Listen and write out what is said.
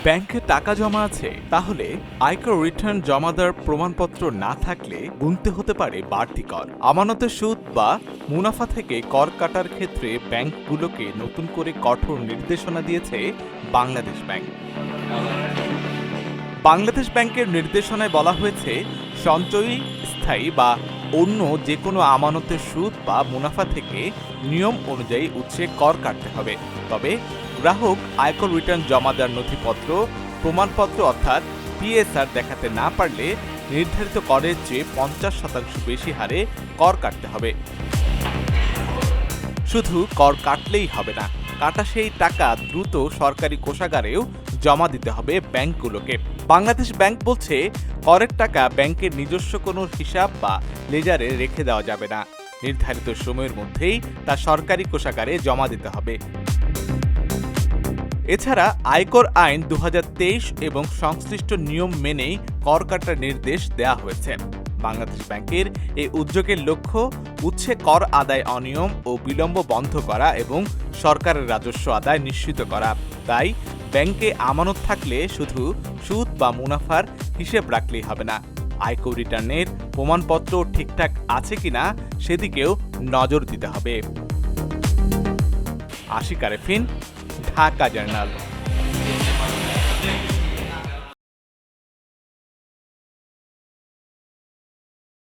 ব্যাংকে টাকা জমা আছে, তাহলে আয়কর রিটার্ন জমা দেওয়ার প্রমাণপত্র না থাকলে গুনতে হতে পারে বাড়তি কর। আমানতের সুদ বা মুনাফা থেকে কর কাটার ক্ষেত্রে ব্যাংকগুলোকে নতুন করে কঠোর নির্দেশনা দিয়েছে বাংলাদেশ ব্যাংক। বাংলাদেশ ব্যাংকের নির্দেশনায় বলা হয়েছে, সঞ্চয়ী, স্থায়ী বা অন্য যে কোনো আমানতের সুদ বা মুনাফা থেকে নিয়ম অনুযায়ী উৎসে কর কাটতে হবে। তবে গ্রাহক আয়কর রিটার্ন জমা দেওয়ার নথিপত্র, প্রমাণপত্র অর্থাৎ পিএসআর দেখাতে না পারলে নির্ধারিত করের চেয়ে 50% বেশি হারে কর কাটতে হবে। শুধু কর কাটলেই হবে না, কাটা সেই টাকা দ্রুত সরকারি কোষাগারেও জমা দিতে হবে ব্যাংকগুলোকে। বাংলাদেশ ব্যাংক বলছে, করের টাকা ব্যাংকের নিজস্ব কোনো হিসাব বা লেজারে রেখে দেওয়া যাবে না। নির্ধারিত সময়ের মধ্যেই তা সরকারি কোষাগারে জমা দিতে হবে। এছাড়া আয়কর আইন 2023 এবং সংশ্লিষ্ট নিয়ম মেনেই কর কাটার নির্দেশ দেওয়া হয়েছে। বাংলাদেশ ব্যাংকের এই উদ্যোগের লক্ষ্য উৎসে কর আদায় অনিয়ম ও বিলম্ব বন্ধ করা এবং সরকারের রাজস্ব আদায় নিশ্চিত করা। তাই ব্যাংকে আমানত থাকলে শুধু সুদ বা মুনাফার হিসেব রাখলেই হবে না, আয়কর রিটার্নের প্রমাণপত্র ঠিকঠাক আছে কিনা সেদিকেও নজর দিতে হবে। আশিক আরেফিন, ঢাকা জার্নাল।